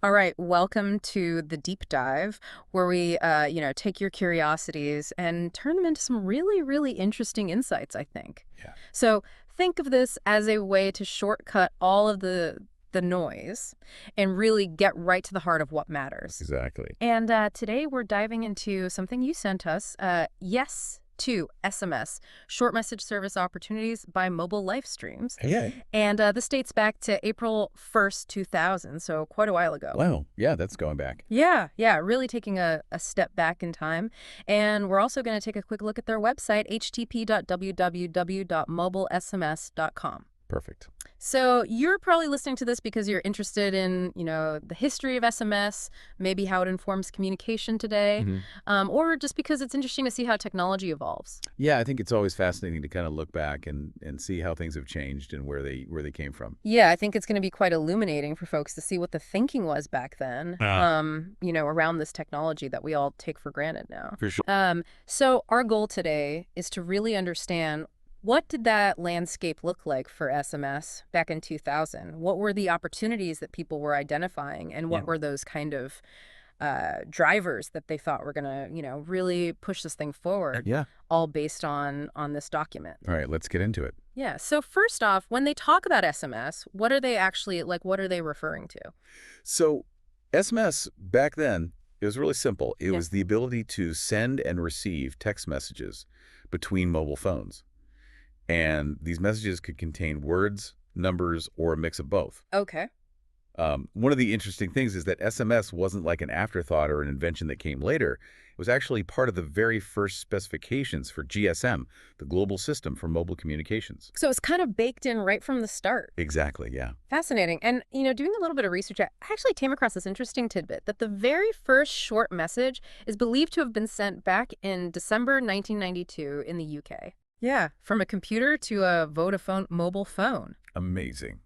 All right, welcome to the deep dive where we, take your curiosities and turn them into some really, really interesting insights, I think. Yeah, So think of this as a way to shortcut all of the noise and really get right to the heart of what matters. exactly. And today we're diving into something you sent us, Yes to SMS, Short Message Service Opportunities by Mobile Lifestreams. Yeah. And this dates back to April 1st, 2000, so quite a while ago. Wow. Yeah, that's going back. Yeah, really taking a step back in time. And we're also going to take a quick look at their website, http://www.mobilesms.com. Perfect. So you're probably listening to this because you're interested in, the history of SMS, maybe how it informs communication today, hmm or just because it's interesting to see how technology evolves. Yeah, I think it's always fascinating to kind of look back and see how things have changed and where they came from. Yeah, I think it's going to be quite illuminating for folks to see what the thinking was back then, around this technology that we all take for granted now. For sure. So our goal today is to really understand, what did that landscape look like for SMS back in 2000? What were the opportunities that people were identifying, and what Yeah. were those kind of drivers that they thought were going to, really push this thing forward, Yeah. all based on this document? All right, let's get into it. Yeah. So first off, when they talk about SMS, what are they actually like? What are they referring to? So, SMS back then, it was really simple. It Yeah. was the ability to send and receive text messages between mobile phones. And these messages could contain words, numbers, or a mix of both. Okay. One of the interesting things is that SMS wasn't like an afterthought or an invention that came later. It was actually part of the very first specifications for GSM, the global system for mobile communications. So it's kind of baked in right from the start. Exactly, yeah. Fascinating. And, doing a little bit of research, I actually came across this interesting tidbit that the very first short message is believed to have been sent back in December 1992 in the UK. Yeah, from a computer to a Vodafone mobile phone. Amazing.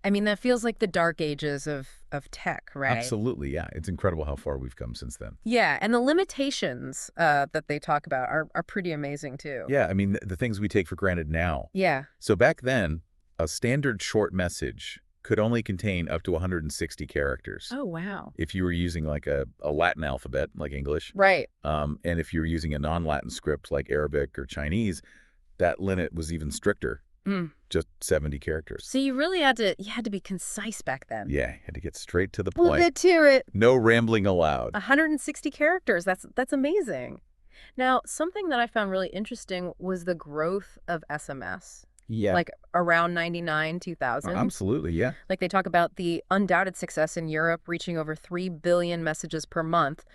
I mean, that feels like the dark ages of tech, right? Absolutely, yeah. It's incredible how far we've come since then. Yeah, and the limitations that they talk about are pretty amazing, too. Yeah, I mean, the things we take for granted now. Yeah. So back then, a standard short message could only contain up to 160 characters. Oh, wow. If you were using like a Latin alphabet, like English, Right. and if you were using a non-Latin script like Arabic or Chinese, that limit was even stricter, Mm. just 70 characters. So you had to be concise back then. Yeah, had to get straight to the We'll point. get to it. No rambling allowed. 160 characters. That's amazing. Now, something that I found really interesting was the growth of SMS, Yeah, like around 99, 2000. absolutely, yeah. Like they talk about the undoubted success in Europe, reaching over 3 billion messages per month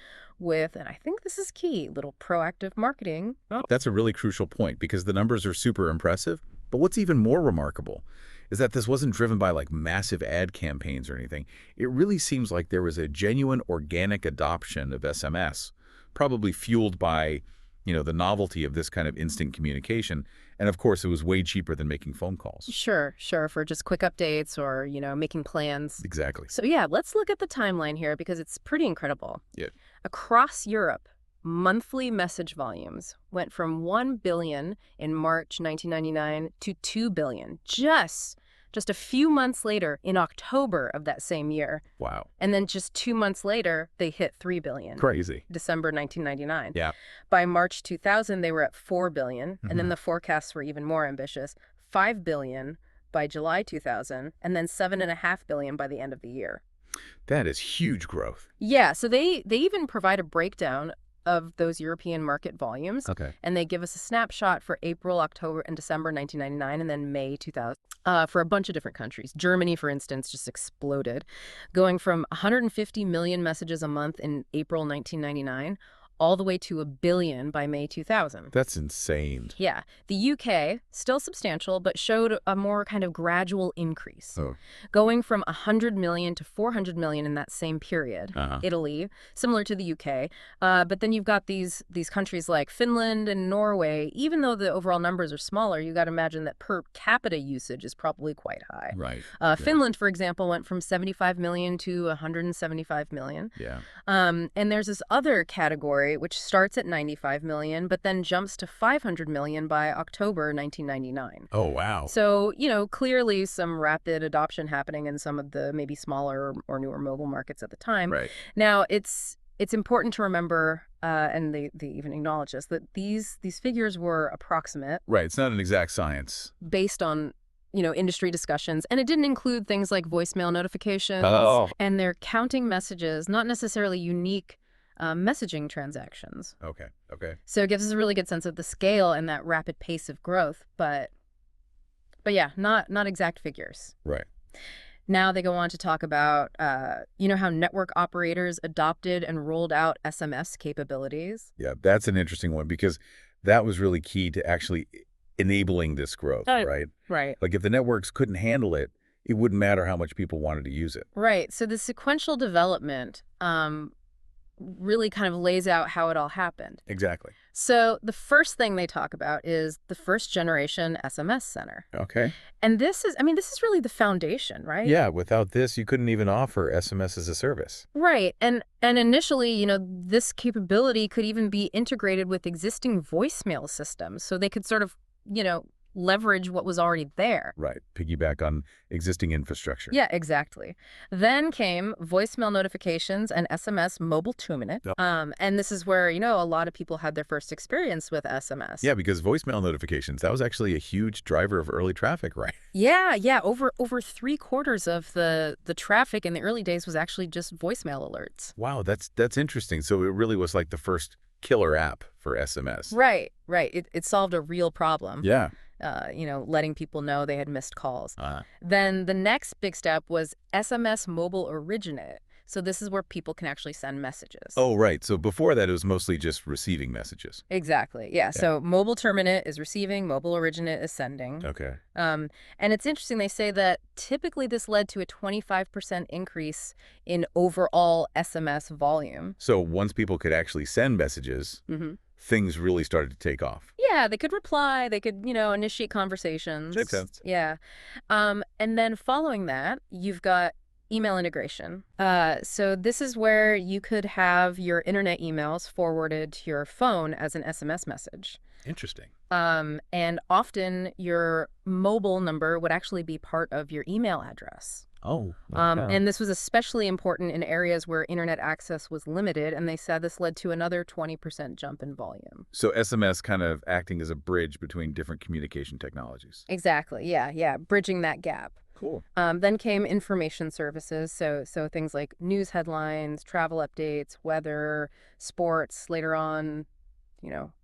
with, and I think this is key, little proactive marketing. That's a really crucial point because the numbers are super impressive. But what's even more remarkable is that this wasn't driven by like massive ad campaigns or anything. It really seems like there was a genuine organic adoption of SMS, probably fueled by, the novelty of this kind of instant communication. And of course, it was way cheaper than making phone calls. Sure, for just quick updates or, making plans. Exactly. So yeah, let's look at the timeline here because it's pretty incredible. Yeah. Across Europe, monthly message volumes went from 1 billion in March 1999 to 2 billion just a few months later in October of that same year. Wow. And then just 2 months later, they hit 3 billion. Crazy. December 1999. Yeah. By March 2000, they were at 4 billion, and then Mhm. the forecasts were even more ambitious. 5 billion by July 2000, and then 7.5 billion by the end of the year. That is huge growth. Yeah, so they even provide a breakdown of those European market volumes, Okay. and they give us a snapshot for April, October, and December 1999, and then May 2000 for a bunch of different countries. Germany, for instance, just exploded, going from 150 million messages a month in April 1999 all the way to 1 billion by May 2000. That's insane. Yeah. The UK, still substantial, but showed a more kind of gradual increase, Oh. going from 100 million to 400 million in that same period. Uh-huh. Italy, similar to the UK. But then you've got these countries like Finland and Norway. Even though the overall numbers are smaller, you got to imagine that per capita usage is probably quite high. Right. Finland, for example, went from 75 million to 175 million. Yeah. And there's this other category February, which starts at 95 million, but then jumps to 500 million by October 1999. Oh, wow. So, clearly some rapid adoption happening in some of the maybe smaller or newer mobile markets at the time. Right. Now, it's important to remember, and they even acknowledge this, that these figures were approximate. Right. It's not an exact science. Based on industry discussions, and it didn't include things like voicemail notifications. Oh. And they're counting messages, not necessarily unique messaging transactions. Okay. Okay. So it gives us a really good sense of the scale and that rapid pace of growth, but yeah, not exact figures. Right. Now they go on to talk about, how network operators adopted and rolled out SMS capabilities. Yeah, that's an interesting one because that was really key to actually enabling this growth, right? Right. Like if the networks couldn't handle it, it wouldn't matter how much people wanted to use it. Right. So the sequential development really kind of lays out how it all happened. Exactly. So the first thing they talk about is the first generation SMS center. Okay. And this is really the foundation, right? Yeah, without this, you couldn't even offer SMS as a service. Right. And initially, this capability could even be integrated with existing voicemail systems. So they could sort of, leverage what was already there. Right. Piggyback on existing infrastructure. Yeah, exactly. Then came voicemail notifications and SMS mobile 2-minute. Yep. And this is where, a lot of people had their first experience with SMS. Yeah, because voicemail notifications, that was actually a huge driver of early traffic, right? Yeah. Over 3/4 of the traffic in the early days was actually just voicemail alerts. Wow, that's interesting. So it really was like the first killer app for SMS. Right. It solved a real problem. Yeah. Letting people know they had missed calls. Then the next big step was SMS mobile originate. So this is where people can actually send messages. Oh, right. So before that, it was mostly just receiving messages. Exactly. Yeah. So mobile terminate is receiving, mobile originate is sending. Okay. And it's interesting. They say that typically this led to a 25% increase in overall SMS volume. So once people could actually send messages, things really started to take off. Yeah, they could reply, they could, initiate conversations. Makes sense. Yeah. And then following that, you've got email integration. So this is where you could have your internet emails forwarded to your phone as an SMS message. Interesting. And often your mobile number would actually be part of your email address. Oh. And this was especially important in areas where internet access was limited, and they said this led to another 20% jump in volume. So SMS kind of acting as a bridge between different communication technologies. Exactly. Yeah. Bridging that gap. Cool. Then came information services, so things like news headlines, travel updates, weather, sports, later on,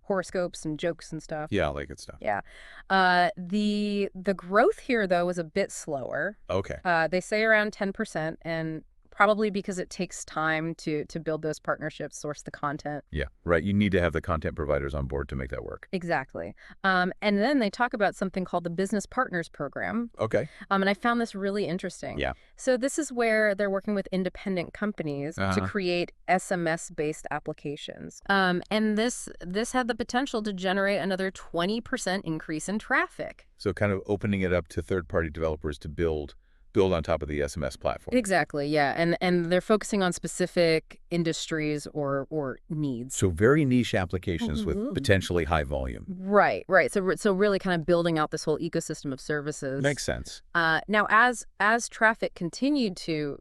horoscopes and jokes and stuff. Yeah, I like it stuff. Yeah. The growth here, though, was a bit slower. Okay. They say around 10%, and probably because it takes time to build those partnerships, source the content. Yeah, right. You need to have the content providers on board to make that work. Exactly. And then they talk about something called the Business Partners Program. Okay. And I found this really interesting. Yeah. So this is where they're working with independent companies to create SMS-based applications. And this had the potential to generate another 20% increase in traffic. So kind of opening it up to third-party developers to build on top of the SMS platform. Exactly, yeah. And they're focusing on specific industries or needs. So very niche applications with potentially high volume. Right. So really kind of building out this whole ecosystem of services. Makes sense. Now, as traffic continued to,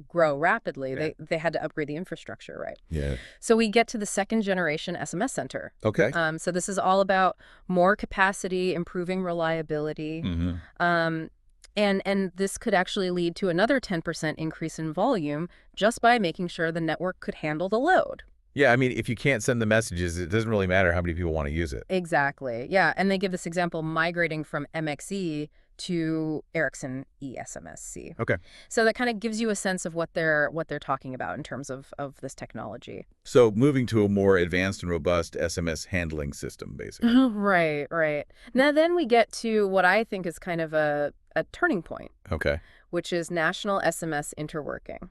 grow rapidly, they had to upgrade the infrastructure, right? Yeah. So we get to the second generation SMS center. Okay. So this is all about more capacity, improving reliability. And this could actually lead to another 10% increase in volume just by making sure the network could handle the load. Yeah, I mean, if you can't send the messages, it doesn't really matter how many people want to use it. Exactly. Yeah, and they give this example migrating from MXE to Ericsson eSMSC. Okay. So that kind of gives you a sense of what they're talking about in terms of this technology. So moving to a more advanced and robust SMS handling system, basically. Right. Now then we get to what I think is kind of a turning point. Okay. Which is national SMS interworking.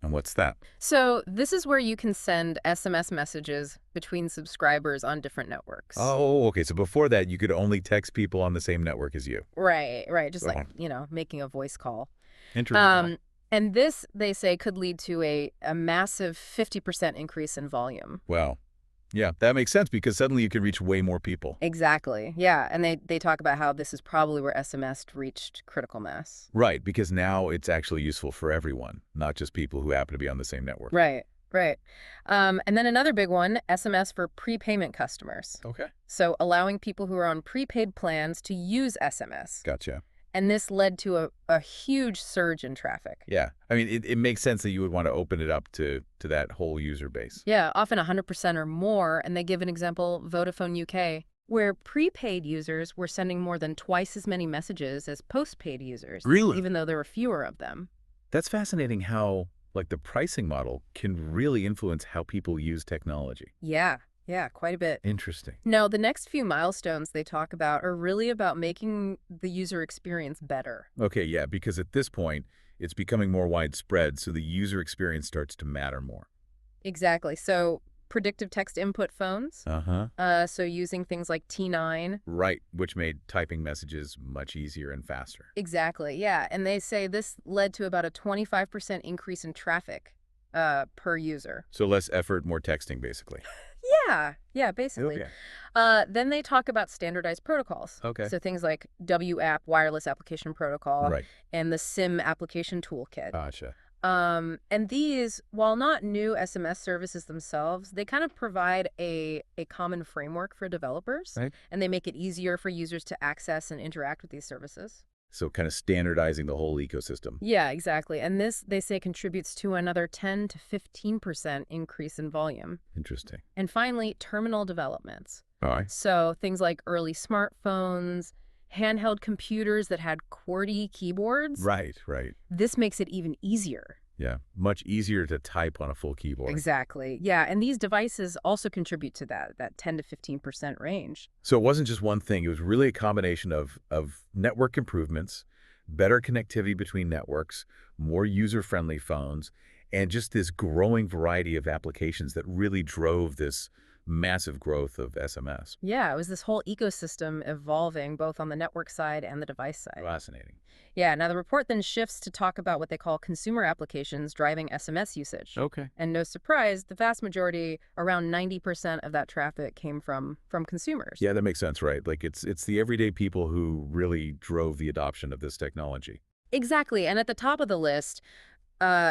And what's that? So this is where you can send SMS messages between subscribers on different networks. Oh, okay. So before that, you could only text people on the same network as you. Right. Just like, making a voice call. Interesting. And this, they say, could lead to a massive 50% increase in volume. Wow. Yeah, that makes sense because suddenly you can reach way more people. Exactly. Yeah. And they talk about how this is probably where SMS reached critical mass. Right, because now it's actually useful for everyone, not just people who happen to be on the same network. Right. Right. And then another big one, SMS for prepayment customers. Okay. So allowing people who are on prepaid plans to use SMS. Gotcha. And this led to a huge surge in traffic. Yeah. I mean, it makes sense that you would want to open it up to that whole user base. Yeah, often 100% or more. And they give an example, Vodafone UK, where prepaid users were sending more than twice as many messages as postpaid users. Really? Even though there were fewer of them. That's fascinating how, like, the pricing model can really influence how people use technology. Yeah, quite a bit. Interesting. Now, the next few milestones they talk about are really about making the user experience better. Okay, yeah, because at this point, it's becoming more widespread, so the user experience starts to matter more. Exactly. So predictive text input phones. So using things like T9. Right, which made typing messages much easier and faster. Exactly, yeah. And they say this led to about a 25% increase in traffic per user. So less effort, more texting, basically. Yeah, basically. Okay. Then they talk about standardized protocols. Okay. So things like WAP, Wireless Application Protocol, Right. and the SIM Application Toolkit. Gotcha. And these, while not new SMS services themselves, they kind of provide a common framework for developers, Right. and they make it easier for users to access and interact with these services. So kind of standardizing the whole ecosystem. Yeah, exactly. And this, they say, contributes to another 10 to 15% increase in volume. Interesting. And finally, terminal developments. All right. So things like early smartphones, handheld computers that had QWERTY keyboards. Right. This makes it even easier. Yeah, much easier to type on a full keyboard. Exactly. Yeah, and these devices also contribute to that 10 to 15% range. So it wasn't just one thing. It was really a combination of network improvements, better connectivity between networks, more user-friendly phones, and just this growing variety of applications that really drove this massive growth of SMS. Yeah, it was this whole ecosystem evolving both on the network side and the device side. Fascinating. Yeah, now the report then shifts to talk about what they call consumer applications driving SMS usage. Okay. And no surprise, the vast majority, around 90% of that traffic came from consumers. Yeah, that makes sense, right? Like it's the everyday people who really drove the adoption of this technology. Exactly. And at the top of the list,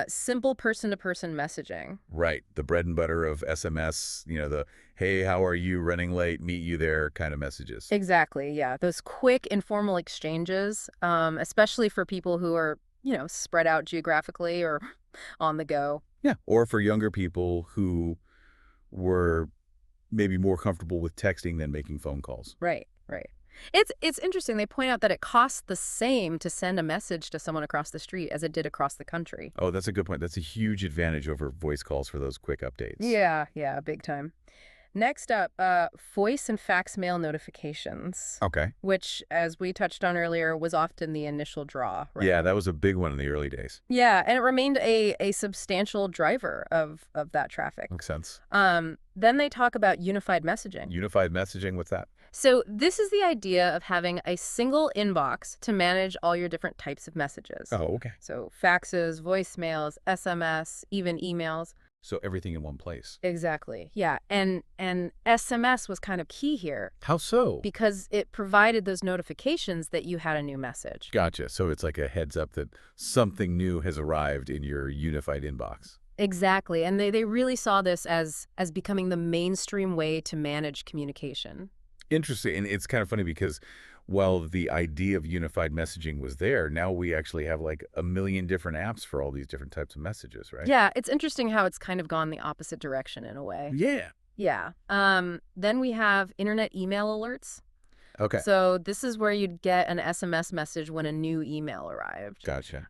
simple person-to-person messaging. Right. The bread and butter of SMS, the, hey, how are you, running late, meet you there kind of messages. Exactly, yeah. Those quick, informal exchanges, especially for people who are, spread out geographically or on the go. Yeah. Or for younger people who were maybe more comfortable with texting than making phone calls. Right. It's interesting. They point out that it costs the same to send a message to someone across the street as it did across the country. Oh, that's a good point. That's a huge advantage over voice calls for those quick updates. Yeah, big time. Next up, voice and fax mail notifications. Okay. Which, as we touched on earlier, was often the initial draw. Right? Yeah, that was a big one in the early days. Yeah, and it remained a substantial driver of that traffic. Makes sense. Then they talk about unified messaging. Unified messaging, what's that? So this is the idea of having a single inbox to manage all your different types of messages. Oh, okay. So faxes, voicemails, SMS, even emails. So everything in one place. Exactly. Yeah. And SMS was kind of key here. How so? Because it provided those notifications that you had a new message. Gotcha. So it's like a heads up that something new has arrived in your unified inbox. Exactly. And they really saw this as becoming the mainstream way to manage communication. Interesting. And it's kind of funny because while the idea of unified messaging was there, now we actually have like a million different apps for all these different types of messages, right? Yeah, it's interesting how it's kind of gone the opposite direction in a way. Yeah. Yeah. Then we have internet email alerts. Okay. So this is where you'd get an SMS message when a new email arrived. Gotcha.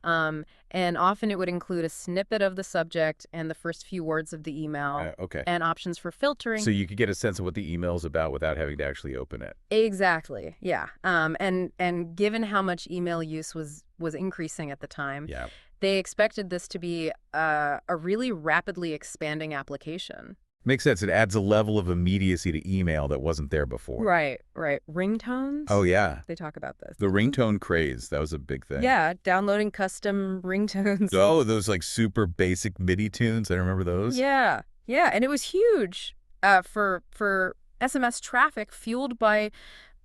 And often it would include a snippet of the subject and the first few words of the email. Okay. And options for filtering. So you could get a sense of what the email's about without having to actually open it. Exactly. Yeah. And given how much email use was increasing at the time, Yeah. they expected this to be a really rapidly expanding application. Makes sense. It adds a level of immediacy to email that wasn't there before. Right, right. Oh, Ringtones? yeah. They talk about this. The ringtone craze, that was a big thing. Yeah, downloading custom ringtones. Oh, those like super basic MIDI tunes. I remember those. Yeah, yeah, and it was huge for SMS traffic fueled by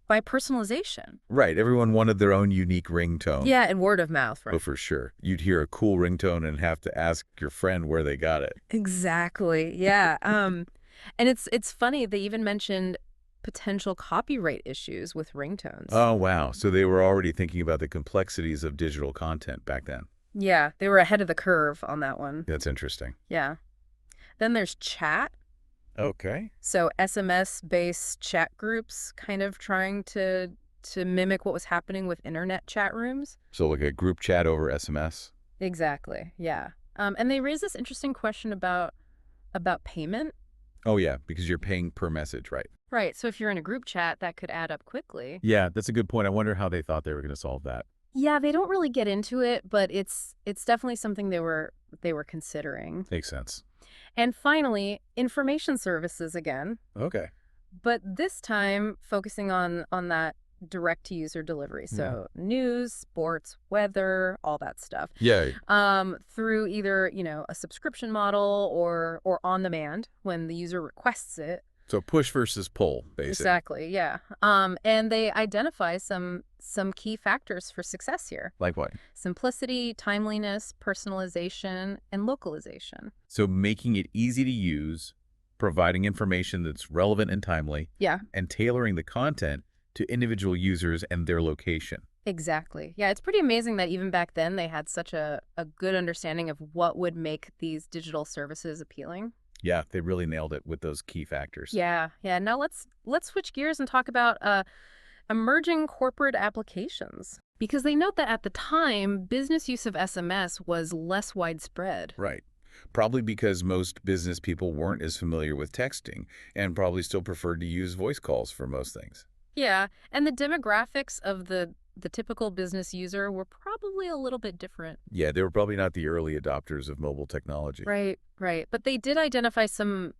personalization. Right. Everyone wanted their own unique ringtone. Yeah, and word of mouth, Oh, right? for sure. You'd hear a cool ringtone and have to ask your friend where they got it. Exactly. Yeah. And it's funny they even mentioned potential copyright issues with ringtones. Oh, wow. So they were already thinking about the complexities of digital content back then. Yeah, they were ahead of the curve on that one. That's interesting. Yeah. Then there's chat. Okay. So SMS-based chat groups kind of trying to mimic what was happening with internet chat rooms. So like a group chat over SMS? Exactly. Yeah. And they raised this interesting question about payment. Oh, yeah, because you're paying per message, right? Right. So if you're in a group chat, that could add up quickly. Yeah, that's a good point. I wonder how they thought they were going to solve that. Yeah, they don't really get into it, but it's definitely something they were considering. Makes sense. And finally, information services again, Okay. but this time focusing on that direct-to-user delivery. So news, sports, weather, all that stuff. Yeah. Through either, a subscription model or on demand when the user requests it. So push versus pull, basically. Exactly, yeah. And they identify some key factors for success here. Like what? Simplicity, timeliness, personalization, and localization. So making it easy to use, providing information that's relevant and timely, Yeah. and tailoring the content to individual users and their location. Exactly. Yeah, it's pretty amazing that even back then they had such a good understanding of what would make these digital services appealing. Yeah, they really nailed it with those key factors. Yeah, yeah. Now let's switch gears and talk about emerging corporate applications. Because they note that at the time, business use of SMS was less widespread. Right. Probably because most business people weren't as familiar with texting and probably still preferred to use voice calls for most things. Yeah, and the demographics of the typical business user were probably a little bit different. Yeah, they were probably not the early adopters of mobile technology. Right, right. But they did identify some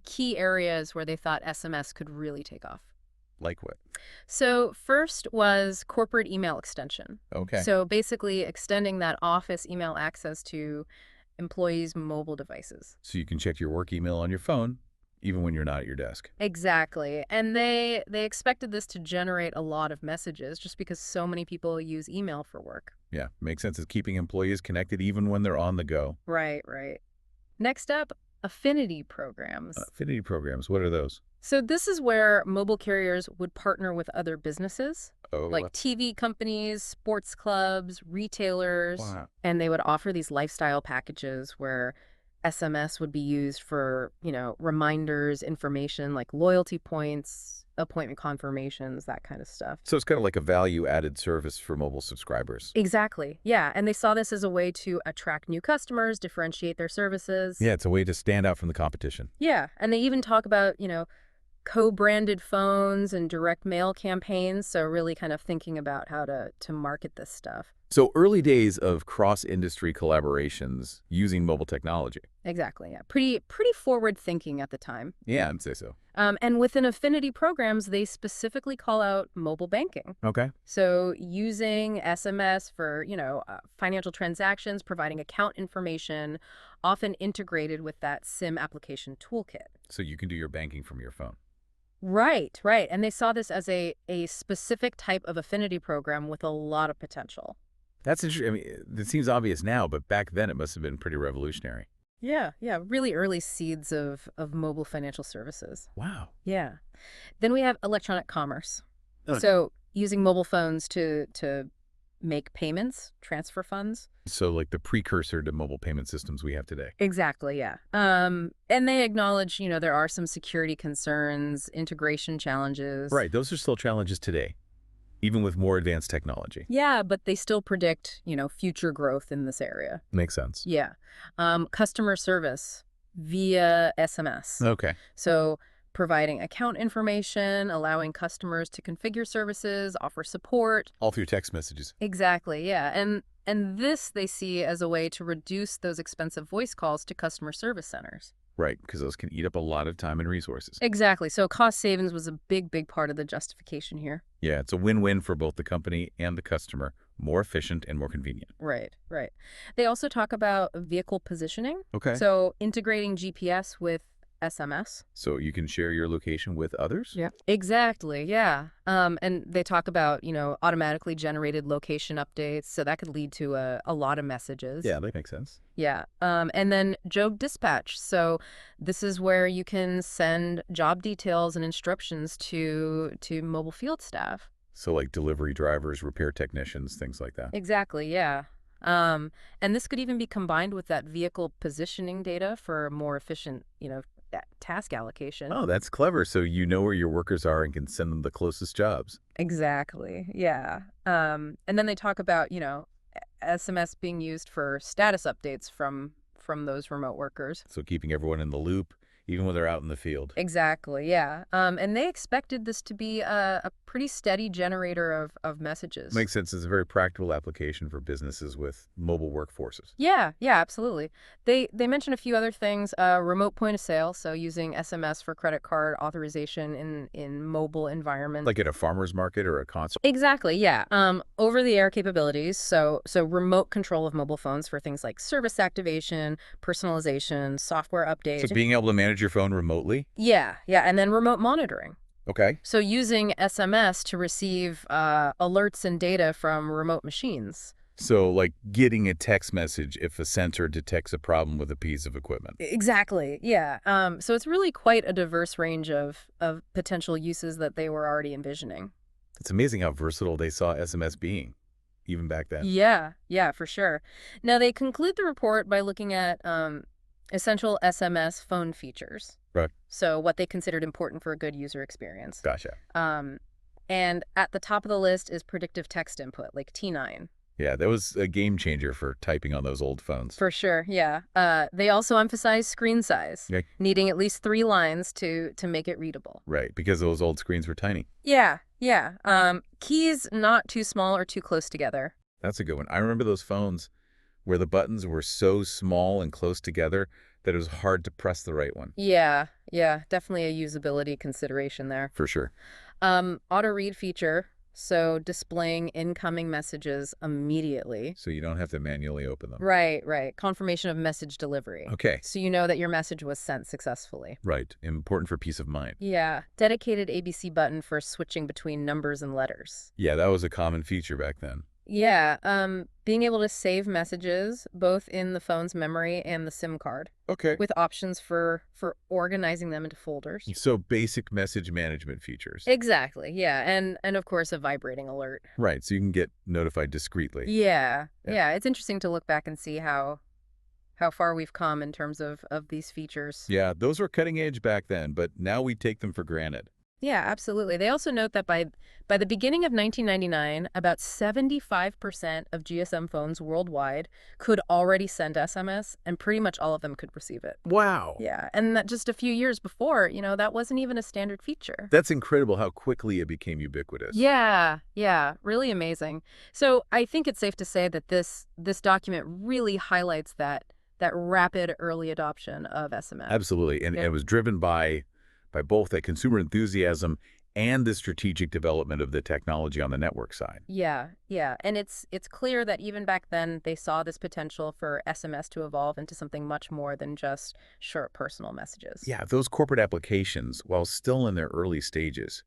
key areas where they thought SMS could really take off. Like what? So first was corporate email extension. Okay. So basically extending that office email access to employees' mobile devices. So you can check your work email on your phone, even when you're not at your desk. Exactly. And they expected this to generate a lot of messages just because so many people use email for work. Yeah, makes sense. It's keeping employees connected even when they're on the go. Right, right. Next up, affinity programs. Affinity programs, what are those? So this is where mobile carriers would partner with other businesses, Oh, like TV companies, sports clubs, retailers, wow. and they would offer these lifestyle packages where SMS would be used for, reminders, information like loyalty points, appointment confirmations, that kind of stuff. So it's kind of like a value-added service for mobile subscribers. Exactly. Yeah. And they saw this as a way to attract new customers, differentiate their services. Yeah, it's a way to stand out from the competition. Yeah. And they even talk about, co-branded phones and direct mail campaigns. So really kind of thinking about how to market this stuff. So early days of cross-industry collaborations using mobile technology. Exactly. Yeah. Pretty forward thinking at the time. Yeah, I'd say so. And within affinity programs, they specifically call out mobile banking. Okay. So using SMS for, financial transactions, providing account information, often integrated with that SIM application toolkit. So you can do your banking from your phone. Right, right. And they saw this as a specific type of affinity program with a lot of potential. That's interesting. I mean, it seems obvious now, but back then it must have been pretty revolutionary. Yeah, yeah. Really early seeds of mobile financial services. Wow. Yeah. Then we have electronic commerce. Okay. So using mobile phones to make payments, transfer funds. So like the precursor to mobile payment systems we have today. Exactly, yeah. And they acknowledge, there are some security concerns, integration challenges. Right. Those are still challenges today, even with more advanced technology. Yeah, but they still predict, future growth in this area. Makes sense. Yeah. Customer service via SMS. Okay. So providing account information, allowing customers to configure services, offer support. All through text messages. Exactly, yeah. And this they see as a way to reduce those expensive voice calls to customer service centers. Right, because those can eat up a lot of time and resources. Exactly. So cost savings was a big, big part of the justification here. Yeah, it's a win-win for both the company and the customer. More efficient and more convenient. Right, right. They also talk about vehicle positioning. Okay. So integrating GPS with SMS. So you can share your location with others? Yeah. Exactly, yeah. And they talk about, automatically generated location updates. So that could lead to a lot of messages. Yeah, that makes sense. Yeah. And then job dispatch. So this is where you can send job details and instructions to mobile field staff. So like delivery drivers, repair technicians, things like that. Exactly, yeah. And this could even be combined with that vehicle positioning data for more efficient, task allocation. Oh, that's clever. So you know where your workers are and can send them the closest jobs. Exactly, yeah. And then they talk about, SMS being used for status updates from those remote workers. So keeping everyone in the loop, even when they're out in the field. Exactly, yeah. And they expected this to be a pretty steady generator of messages. Makes sense. It's a very practical application for businesses with mobile workforces. Yeah, yeah, absolutely. They mention a few other things. Remote point of sale, so using SMS for credit card authorization in mobile environments. Like at a farmer's market or a concert. Exactly, yeah. Over-the-air capabilities, so remote control of mobile phones for things like service activation, personalization, software updates. So being able to manage your phone remotely? Yeah, yeah, and then remote monitoring. Okay. So using SMS to receive alerts and data from remote machines. So like getting a text message if a sensor detects a problem with a piece of equipment. Exactly, yeah. So it's really quite a diverse range of potential uses that they were already envisioning. It's amazing how versatile they saw SMS being, even back then. Yeah, yeah, for sure. Now, they conclude the report by looking at essential SMS phone features. Right. So what they considered important for a good user experience. Gotcha. And at the top of the list is predictive text input, like T9. Yeah, that was a game changer for typing on those old phones. For sure, yeah. They also emphasize screen size, Okay. needing at least 3 lines to make it readable. Right, because those old screens were tiny. Yeah, yeah. Keys not too small or too close together. That's a good one. I remember those phones where the buttons were so small and close together that it was hard to press the right one. Yeah, yeah, definitely a usability consideration there. For sure. Auto read feature, so displaying incoming messages immediately. So you don't have to manually open them. Right, right. Confirmation of message delivery. Okay. So you know that your message was sent successfully. Right. Important for peace of mind. Yeah. Dedicated ABC button for switching between numbers and letters. Yeah, that was a common feature back then. Yeah. Being able to save messages both in the phone's memory and the SIM card, Okay. with options for organizing them into folders. So basic message management features. Exactly, yeah. And of course, a vibrating alert. Right, so you can get notified discreetly. Yeah, Yeah. yeah. It's interesting to look back and see how far we've come in terms of these features. Yeah, those were cutting edge back then, but now we take them for granted. Yeah, absolutely. They also note that by the beginning of 1999, about 75% of GSM phones worldwide could already send SMS, and pretty much all of them could receive it. Wow. Yeah, and that just a few years before, that wasn't even a standard feature. That's incredible how quickly it became ubiquitous. Yeah, yeah, really amazing. So I think it's safe to say that this document really highlights that rapid early adoption of SMS. Absolutely, and Yeah. it was driven by both that consumer enthusiasm and the strategic development of the technology on the network side. Yeah, yeah. And it's clear that even back then they saw this potential for SMS to evolve into something much more than just short personal messages. Yeah, those corporate applications, while still in their early stages,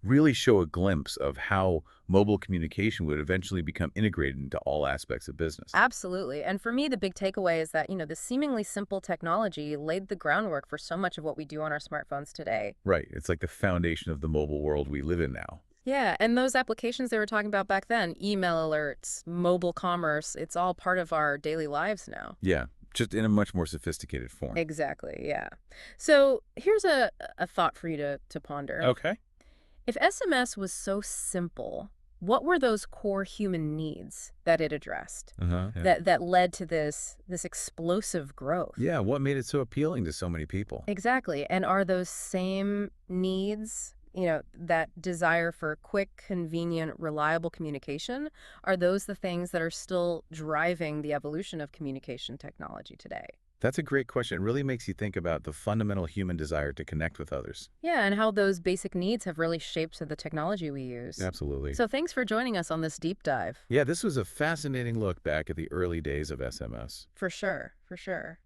really show a glimpse of how mobile communication would eventually become integrated into all aspects of business. Absolutely. And for me, the big takeaway is that, the seemingly simple technology laid the groundwork for so much of what we do on our smartphones today. Right, it's like the foundation of the mobile world we live in now. Yeah, and those applications they were talking about back then, email alerts, mobile commerce, it's all part of our daily lives now. Yeah, just in a much more sophisticated form. Exactly, yeah. So here's a thought for you to ponder. Okay. If SMS was so simple, what were those core human needs that it addressed that led to this explosive growth? Yeah, what made it so appealing to so many people? Exactly. And are those same needs, that desire for quick, convenient, reliable communication, are those the things that are still driving the evolution of communication technology today? That's a great question. It really makes you think about the fundamental human desire to connect with others. Yeah, and how those basic needs have really shaped the technology we use. Absolutely. So thanks for joining us on this deep dive. Yeah, this was a fascinating look back at the early days of SMS. For sure, for sure.